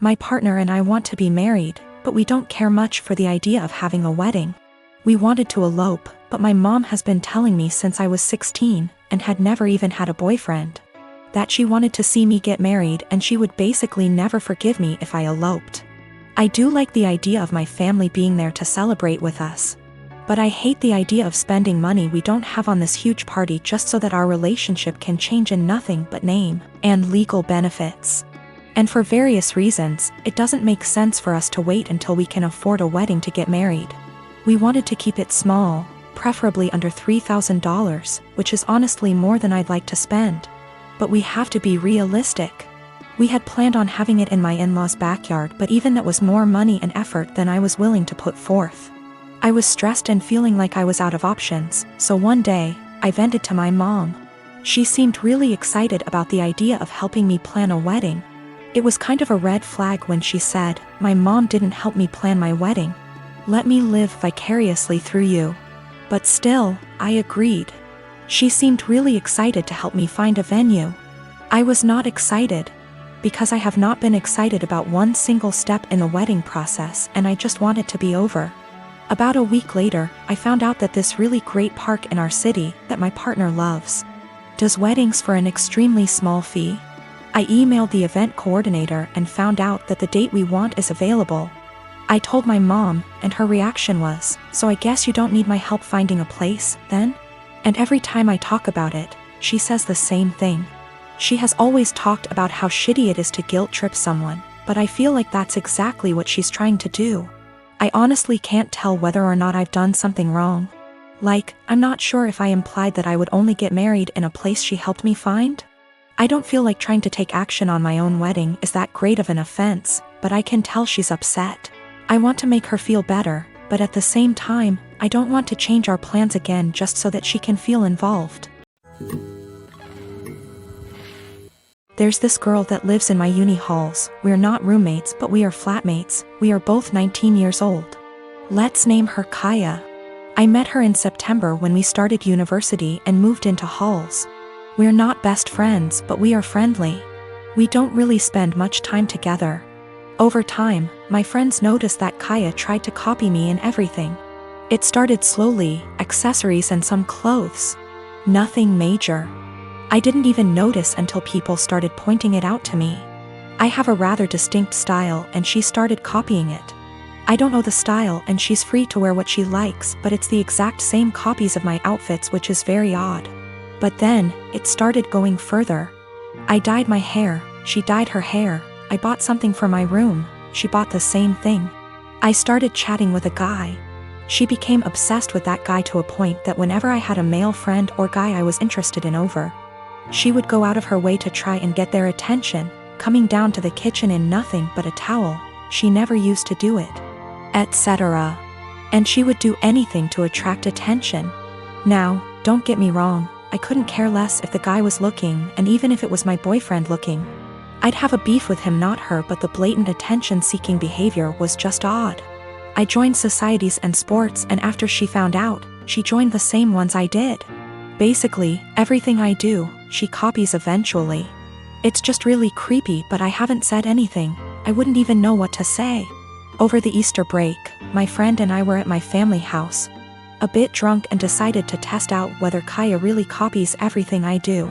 My partner and I want to be married, but we don't care much for the idea of having a wedding. We wanted to elope, but my mom has been telling me since I was 16, and had never even had a boyfriend, that she wanted to see me get married and she would basically never forgive me if I eloped. I do like the idea of my family being there to celebrate with us, but I hate the idea of spending money we don't have on this huge party just so that our relationship can change in nothing but name and legal benefits. And for various reasons, it doesn't make sense for us to wait until we can afford a wedding to get married. We wanted to keep it small, preferably under $3,000, which is honestly more than I'd like to spend. But we have to be realistic. We had planned on having it in my in-laws' backyard, but even that was more money and effort than I was willing to put forth. I was stressed and feeling like I was out of options, so one day, I vented to my mom. She seemed really excited about the idea of helping me plan a wedding. It was kind of a red flag when she said, "My mom didn't help me plan my wedding. Let me live vicariously through you." But still, I agreed. She seemed really excited to help me find a venue. I was not excited, because I have not been excited about one single step in the wedding process, and I just want it to be over. About a week later, I found out that this really great park in our city, that my partner loves, does weddings for an extremely small fee. I emailed the event coordinator and found out that the date we want is available. I told my mom, and her reaction was, "So I guess you don't need my help finding a place, then?" And every time I talk about it, she says the same thing. She has always talked about how shitty it is to guilt trip someone, but I feel like that's exactly what she's trying to do. I honestly can't tell whether or not I've done something wrong. Like, I'm not sure if I implied that I would only get married in a place she helped me find. I don't feel like trying to take action on my own wedding is that great of an offense, but I can tell she's upset. I want to make her feel better, but at the same time, I don't want to change our plans again just so that she can feel involved. There's this girl that lives in my uni halls. We're not roommates, but we are flatmates. We are both 19 years old. Let's name her Kaya. I met her in September when we started university and moved into halls. We're not best friends, but we are friendly. We don't really spend much time together. Over time, my friends noticed that Kaya tried to copy me in everything. It started slowly, accessories and some clothes. Nothing major. I didn't even notice until people started pointing it out to me. I have a rather distinct style and she started copying it. I don't know the style and she's free to wear what she likes, but it's the exact same copies of my outfits, which is very odd. But then, it started going further. I dyed my hair, she dyed her hair. I bought something for my room, she bought the same thing. I started chatting with a guy. She became obsessed with that guy to a point that whenever I had a male friend or guy I was interested in over, she would go out of her way to try and get their attention, coming down to the kitchen in nothing but a towel. She never used to do it, etc. And she would do anything to attract attention. Now, don't get me wrong, I couldn't care less if the guy was looking, and even if it was my boyfriend looking. I'd have a beef with him, not her, but the blatant attention-seeking behavior was just odd. I joined societies and sports, and after she found out, she joined the same ones I did. Basically, everything I do, she copies eventually. It's just really creepy, but I haven't said anything. I wouldn't even know what to say. Over the Easter break, my friend and I were at my family house, a bit drunk, and decided to test out whether Kaya really copies everything I do.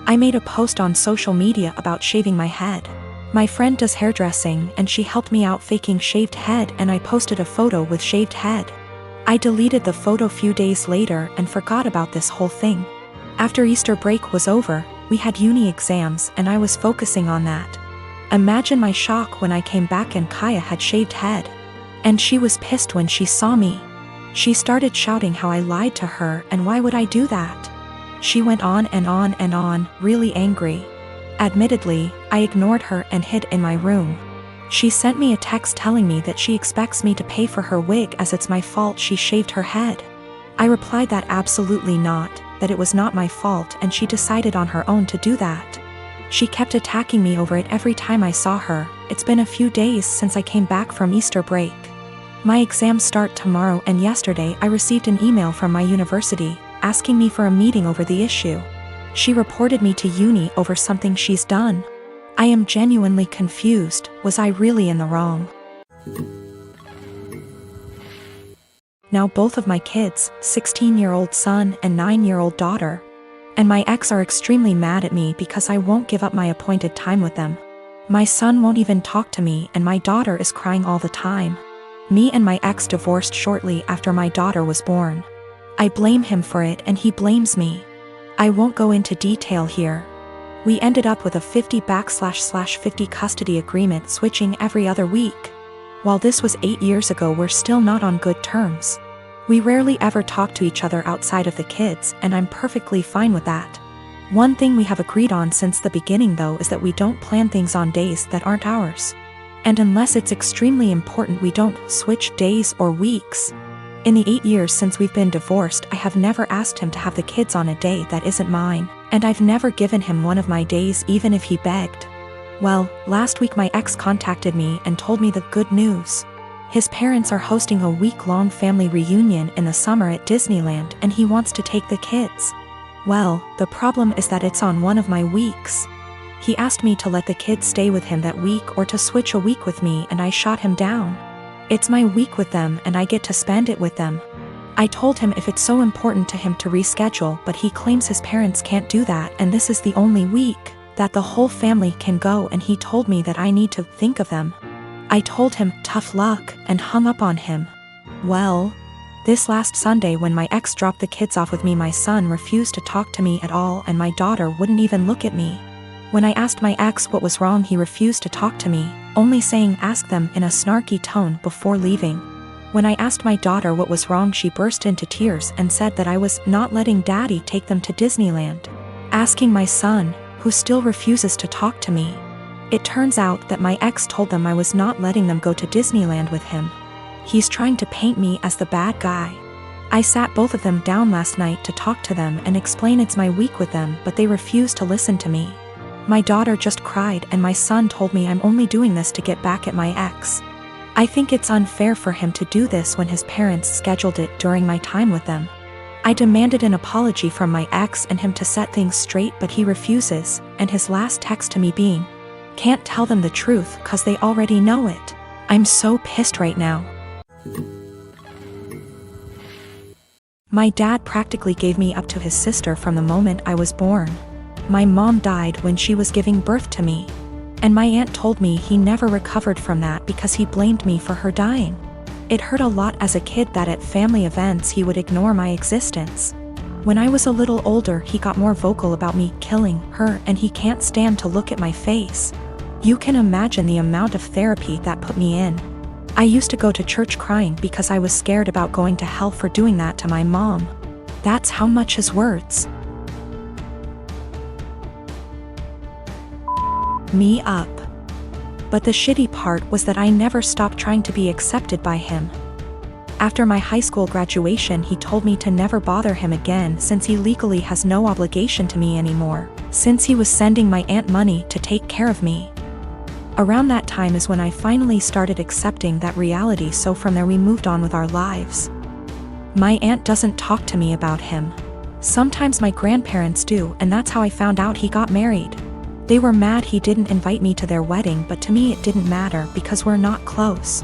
I made a post on social media about shaving my head. My friend does hairdressing and she helped me out faking shaved head, and I posted a photo with shaved head. I deleted the photo few days later and forgot about this whole thing. After Easter break was over, we had uni exams and I was focusing on that. Imagine my shock when I came back and Kaya had shaved head. And she was pissed when she saw me. She started shouting how I lied to her and why would I do that. She went on and on and on, really angry. Admittedly, I ignored her and hid in my room. She sent me a text telling me that she expects me to pay for her wig as it's my fault she shaved her head. I replied that absolutely not, that it was not my fault, and she decided on her own to do that. She kept attacking me over it every time I saw her. It's been a few days since I came back from Easter break. My exams start tomorrow, and yesterday I received an email from my university, asking me for a meeting over the issue. She reported me to uni over something she's done. I am genuinely confused. Was I really in the wrong? Now both of my kids, 16-year-old son and 9-year-old daughter, and my ex are extremely mad at me because I won't give up my appointed time with them. My son won't even talk to me and my daughter is crying all the time. Me and my ex divorced shortly after my daughter was born. I blame him for it and he blames me. I won't go into detail here. We ended up with a 50/50 custody agreement, switching every other week. While this was 8 years ago, we're still not on good terms. We rarely ever talk to each other outside of the kids, and I'm perfectly fine with that. One thing we have agreed on since the beginning though is that we don't plan things on days that aren't ours. And unless it's extremely important, we don't switch days or weeks. In the 8 years since we've been divorced, I have never asked him to have the kids on a day that isn't mine, and I've never given him one of my days even if he begged. Well, last week my ex contacted me and told me the good news. His parents are hosting a week-long family reunion in the summer at Disneyland and he wants to take the kids. Well, the problem is that it's on one of my weeks. He asked me to let the kids stay with him that week or to switch a week with me, and I shot him down. It's my week with them and I get to spend it with them. I told him if it's so important to him to reschedule, but he claims his parents can't do that and this is the only week that the whole family can go, and he told me that I need to think of them. I told him tough luck and hung up on him. Well, this last Sunday when my ex dropped the kids off with me, my son refused to talk to me at all and my daughter wouldn't even look at me. When I asked my ex what was wrong, he refused to talk to me, only saying ask them in a snarky tone before leaving. When I asked my daughter what was wrong, she burst into tears and said that I was not letting daddy take them to Disneyland. Asking my son, who still refuses to talk to me. It turns out that my ex told them I was not letting them go to Disneyland with him. He's trying to paint me as the bad guy. I sat both of them down last night to talk to them and explain it's my week with them, but they refused to listen to me. My daughter just cried and my son told me I'm only doing this to get back at my ex. I think it's unfair for him to do this when his parents scheduled it during my time with them. I demanded an apology from my ex and him to set things straight, but he refuses, and his last text to me being, "Can't tell them the truth 'cause they already know it." I'm so pissed right now. My dad practically gave me up to his sister from the moment I was born. My mom died when she was giving birth to me. And my aunt told me he never recovered from that because he blamed me for her dying. It hurt a lot as a kid that at family events he would ignore my existence. When I was a little older, he got more vocal about me killing her and he can't stand to look at my face. You can imagine the amount of therapy that put me in. I used to go to church crying because I was scared about going to hell for doing that to my mom. That's how much his words me up. But the shitty part was that I never stopped trying to be accepted by him. After my high school graduation, he told me to never bother him again since he legally has no obligation to me anymore, since he was sending my aunt money to take care of me. Around that time is when I finally started accepting that reality, so from there we moved on with our lives. My aunt doesn't talk to me about him. Sometimes my grandparents do, and that's how I found out he got married. They were mad he didn't invite me to their wedding, but to me it didn't matter because we're not close.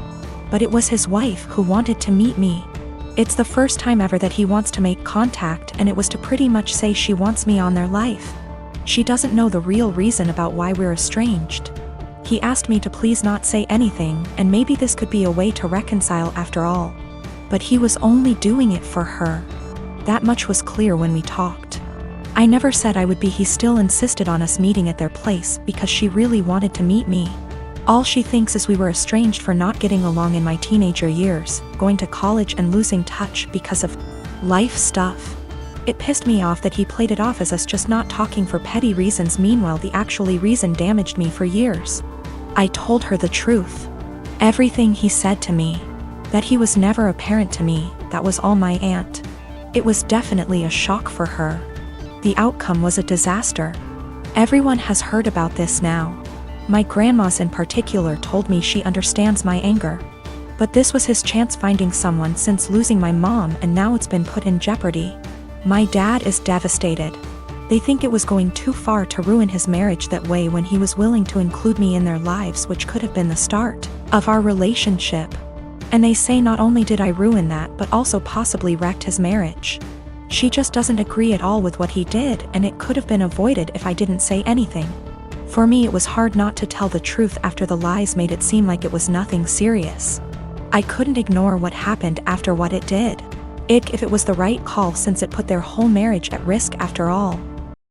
But it was his wife who wanted to meet me. It's the first time ever that he wants to make contact, and it was to pretty much say she wants me on their life. She doesn't know the real reason about why we're estranged. He asked me to please not say anything, and maybe this could be a way to reconcile after all. But he was only doing it for her. That much was clear when we talked. I never said I would be. He still insisted on us meeting at their place because she really wanted to meet me. All she thinks is we were estranged for not getting along in my teenager years, going to college and losing touch because of life stuff. It pissed me off that he played it off as us just not talking for petty reasons. Meanwhile, the actually reason damaged me for years. I told her the truth. Everything he said to me. That he was never a parent to me, that was all my aunt. It was definitely a shock for her. The outcome was a disaster. Everyone has heard about this now. My grandmas in particular told me she understands my anger. But this was his chance finding someone since losing my mom, and now it's been put in jeopardy. My dad is devastated. They think it was going too far to ruin his marriage that way when he was willing to include me in their lives, which could have been the start of our relationship. And they say not only did I ruin that, but also possibly wrecked his marriage. She just doesn't agree at all with what he did, and it could have been avoided if I didn't say anything. For me, it was hard not to tell the truth after the lies made it seem like it was nothing serious. I couldn't ignore what happened after what it did. If it was the right call, since it put their whole marriage at risk after all.